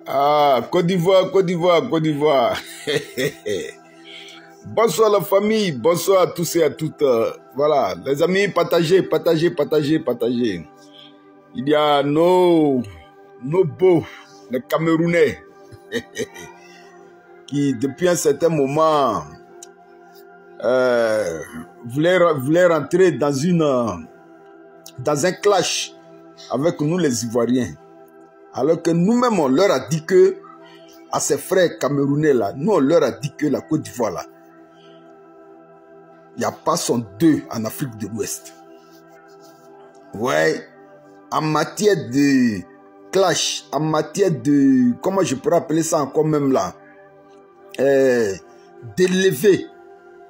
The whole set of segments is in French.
Ah, Côte d'Ivoire, Côte d'Ivoire, Côte d'Ivoire. Bonsoir la famille, bonsoir à tous et à toutes. Voilà, les amis, partagez, partagez, partagez, partagez. Il y a nos beaux, les Camerounais, qui depuis un certain moment voulaient rentrer dans un clash avec nous les Ivoiriens. Alors que nous-mêmes, on leur a dit que, à ces frères camerounais là, nous on leur a dit que la Côte d'Ivoire là, il n'y a pas son deux en Afrique de l'Ouest. Ouais, en matière de clash, en matière de, comment je pourrais appeler ça encore même là, d'élever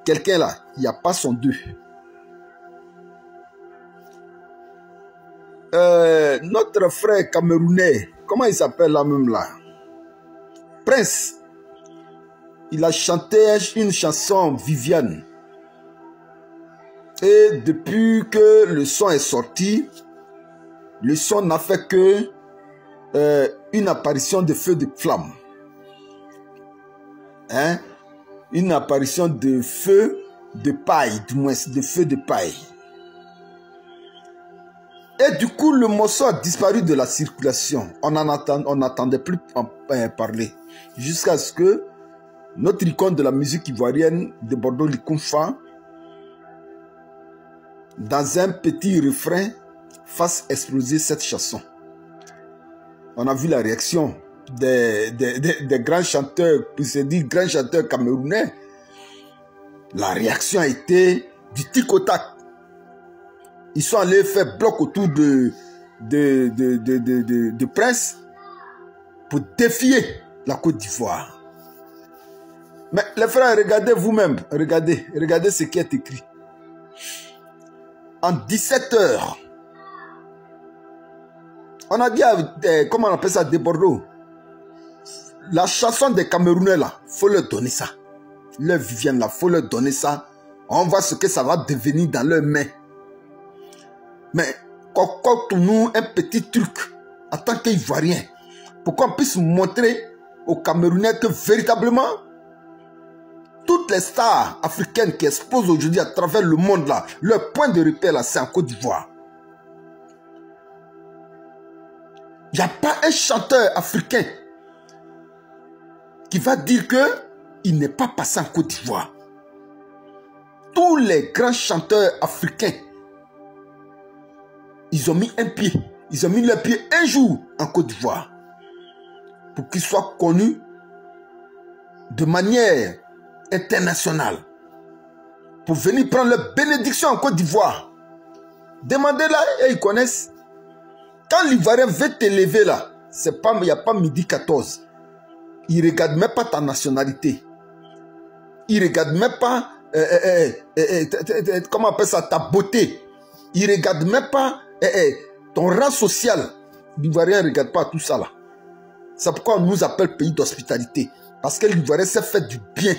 quelqu'un là, il n'y a pas son deux. Notre frère camerounais, comment il s'appelle là même là? Prince. Il a chanté une chanson Viviane. Et depuis que le son est sorti, le son n'a fait que une apparition de feu de flamme. Hein? Une apparition de feu de paille, du moins de feu de paille. Et du coup, le morceau a disparu de la circulation. On n'entendait plus en parler. Jusqu'à ce que notre icône de la musique ivoirienne de Bordeaux Likonfa, dans un petit refrain, fasse exploser cette chanson. On a vu la réaction des grands chanteurs, puis c'est dit grands chanteurs camerounais. La réaction a été du tic au tac. Ils sont allés faire bloc autour de Prince pour défier la Côte d'Ivoire. Mais les frères, regardez vous-même, regardez ce qui est écrit. En 17 heures, on a dit, comment on appelle ça, de Bordeaux, la chanson des Camerounais là, faut leur donner ça. Leur Viviane là, faut leur donner ça. On voit ce que ça va devenir dans leurs mains. Mais concocte-nous un petit truc en tant qu'Ivoirien pour qu'on puisse montrer aux Camerounais que véritablement toutes les stars africaines qui exposent aujourd'hui à travers le monde là, leur point de repère là, c'est en Côte d'Ivoire. Il n'y a pas un chanteur africain qui va dire qu'il n'est pas passé en Côte d'Ivoire. Tous les grands chanteurs africains, ils ont mis un pied, ils ont mis leur pied un jour en Côte d'Ivoire pour qu'ils soient connus de manière internationale, pour venir prendre leur bénédiction en Côte d'Ivoire. Demandez-là et ils connaissent. Quand l'Ivoirien veut t'élever là, c'est pas, il n'y a pas midi 14. Il ne regarde même pas ta nationalité. Il ne regarde même pas, comment on appelle ça, ta beauté. Il ne regarde même pas ton rang social. L'Ivoirien ne regarde pas tout ça là. C'est pourquoi on nous appelle pays d'hospitalité. Parce que l'Ivoirien s'est fait du bien.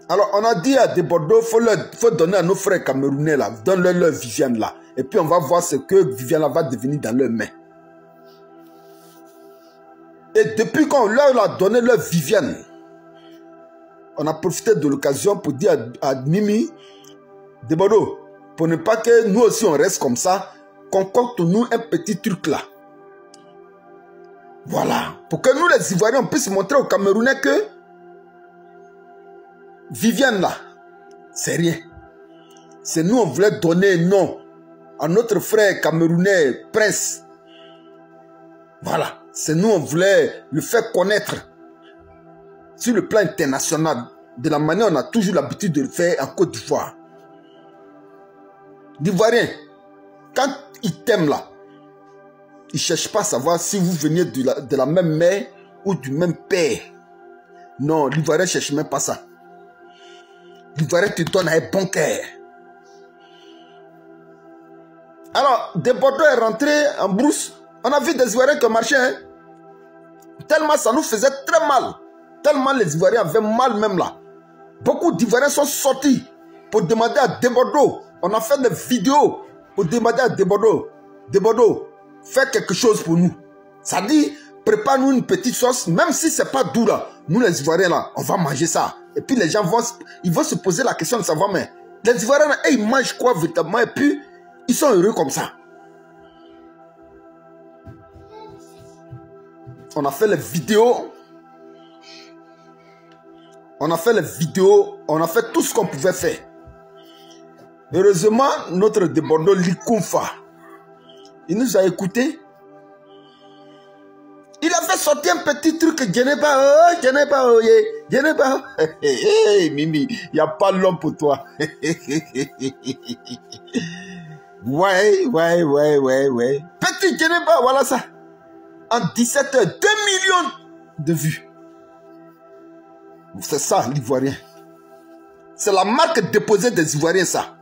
Alors on a dit à des Bordeaux, il faut donner à nos frères camerounais là, donne-leur leur Viviane là. Et puis on va voir ce que Viviane là va devenir dans leurs mains. Et depuis qu'on leur a donné leur Viviane, on a profité de l'occasion pour dire à Mimi, de Bordeaux, pour ne pas que nous aussi on reste comme ça, concocte-nous un petit truc là. Voilà. Pour que nous les Ivoiriens on puisse montrer aux Camerounais que Viviane là, c'est rien. C'est nous on voulait donner un nom à notre frère camerounais Prince. Voilà. C'est nous on voulait le faire connaître sur le plan international. De la manière on a toujours l'habitude de le faire en Côte d'Ivoire. L'Ivoirien, quand il t'aime là, il ne cherche pas à savoir si vous veniez de la même mère ou du même père. Non, l'Ivoirien ne cherche même pas ça. L'Ivoirien te donne un bon cœur. Alors, des Bordeaux est rentré en brousse. On a vu des Ivoiriens qui marchaient. Hein? Tellement ça nous faisait très mal. Tellement les Ivoiriens avaient mal même là. Beaucoup d'Ivoiriens sont sortis pour demander à des Bordeaux. On a fait des vidéos pour demander à des Bordeaux. Des Bordeaux, fais quelque chose pour nous. Ça dit, prépare-nous une petite sauce, même si c'est pas doux là. Nous les Ivoiriens là, on va manger ça. Et puis les gens vont se poser la question de savoir, mais les Ivoiriens là, ils mangent quoi véritablement? Et puis, ils sont heureux comme ça. On a fait les vidéos. On a fait les vidéos. On a fait tout ce qu'on pouvait faire. Heureusement, notre débordeur Likumfa, il nous a écoutés. Il a fait sortir un petit truc. Mimi, il n'y a pas l'homme pour toi. Ouais. Petit Djeneba, voilà ça. En 17 heures, 2 millions de vues. C'est ça, l'Ivoirien. C'est la marque déposée des Ivoiriens, ça.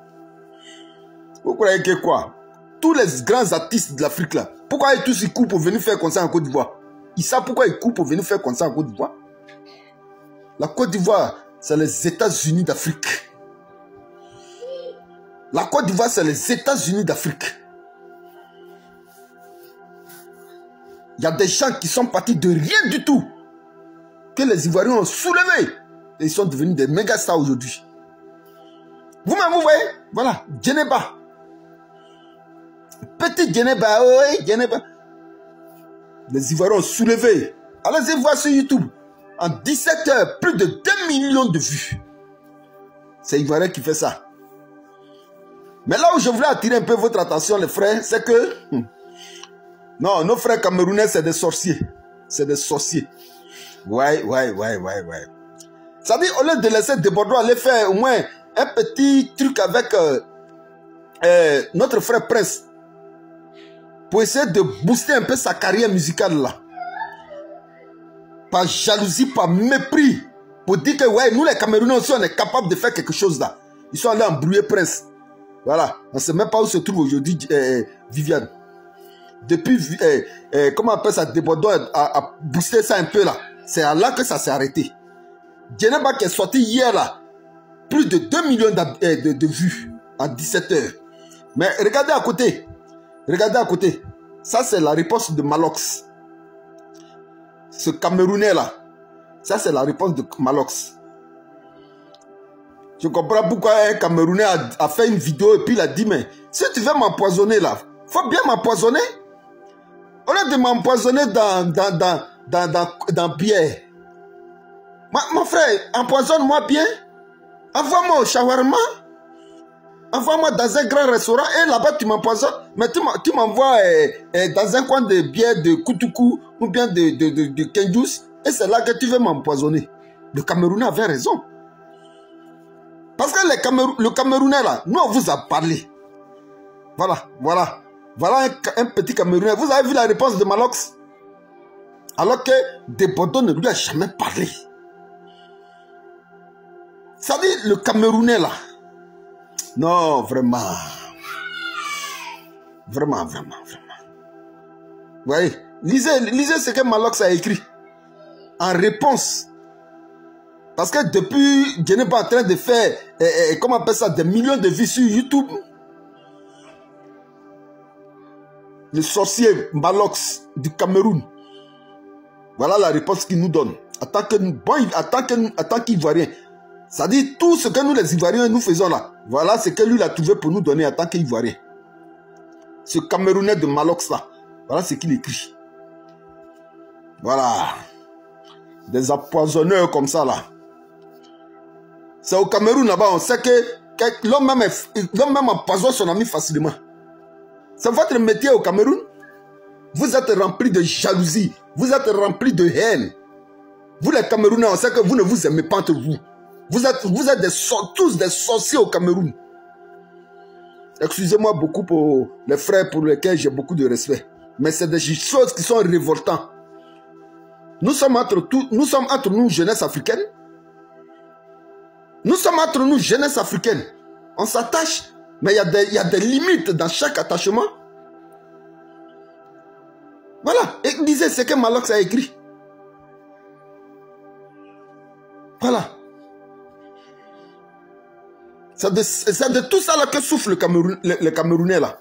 Vous croyez que quoi? Tous les grands artistes de l'Afrique, là, pourquoi ils tous ils courent pour venir faire concert en Côte d'Ivoire? Ils savent pourquoi ils courent pour venir faire concert en Côte d'Ivoire? La Côte d'Ivoire, c'est les États-Unis d'Afrique. La Côte d'Ivoire, c'est les États-Unis d'Afrique. Il y a des gens qui sont partis de rien du tout, que les Ivoiriens ont soulevé. Et ils sont devenus des méga stars aujourd'hui. Vous-même, vous voyez? Voilà, Djeneba. Petit Djeneba, oui, Djeneba. Les Ivoiriens ont soulevé. Allez-y voir sur YouTube. En 17 heures, plus de 2 millions de vues. C'est Ivoirien qui fait ça. Mais là où je voulais attirer un peu votre attention, les frères, c'est que... Non, nos frères camerounais, c'est des sorciers. C'est des sorciers. Ouais. Ça dit, au lieu de laisser Débordeur aller faire au moins un petit truc avec notre frère Prince, pour essayer de booster un peu sa carrière musicale là. Par jalousie, par mépris. Pour dire que ouais, nous les Camerounais aussi, on est capable de faire quelque chose là. Ils sont allés embrouiller Prince. Voilà. On ne sait même pas où se trouve aujourd'hui Viviane. Depuis, comment on appelle ça, Débordeur a boosté ça un peu là. C'est là que ça s'est arrêté. Djeneba qui est sorti hier là. Plus de 2 millions de vues en 17 heures. Mais regardez à côté. Regardez à côté. Ça, c'est la réponse de Malox. Ce Camerounais là. Ça, c'est la réponse de Malox. Je comprends pourquoi un Camerounais a fait une vidéo et puis il a dit, mais si tu veux m'empoisonner là, faut bien m'empoisonner. Au lieu de m'empoisonner dans bière. Mon frère, empoisonne-moi bien. Envoie-moi au shawarma. Envoie-moi dans un grand restaurant et là-bas tu m'empoisonnes. Mais tu m'envoies dans un coin de bière de Koutoukou ou bien de Kenjous. Et c'est là que tu veux m'empoisonner. Le Camerounais avait raison. Parce que le Camerounais là, nous on vous a parlé. Voilà. Voilà un petit Camerounais. Vous avez vu la réponse de Malox? Alors que Débordeur ne lui a jamais parlé. Ça dit, le Camerounais là. Non, vraiment. Vraiment. Vous voyez, lisez ce que Malox a écrit. En réponse. Parce que depuis, je n'ai pas en train de faire, comment on appelle ça, des millions de vues sur YouTube. Le sorcier Malox du Cameroun. Voilà la réponse qu'il nous donne. En tant qu'Ivoirien. Ça dit tout ce que nous les Ivoiriens nous faisons là. Voilà ce que lui il a trouvé pour nous donner en tant qu'Ivoirien. Ce Camerounais de Malox là. Voilà ce qu'il écrit. Voilà. Des empoisonneurs comme ça là. C'est au Cameroun là-bas, on sait que l'homme même empoisonne son ami facilement. C'est votre métier au Cameroun. Vous êtes remplis de jalousie. Vous êtes remplis de haine. Vous les Camerounais, on sait que vous ne vous aimez pas entre vous. Vous êtes tous des sorciers au Cameroun. Excusez-moi beaucoup pour les frères pour lesquels j'ai beaucoup de respect. Mais c'est des choses qui sont révoltantes. Nous sommes entre nous, jeunesse africaine. Nous sommes entre nous, jeunesse africaine. On s'attache, mais il y a des limites dans chaque attachement. Voilà, et lisez ce que Malox a écrit. Voilà. C'est de tout ça là que souffle le Camerounais là.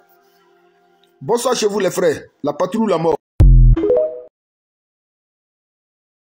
Bonsoir chez vous les frères. La patrouille ou la mort.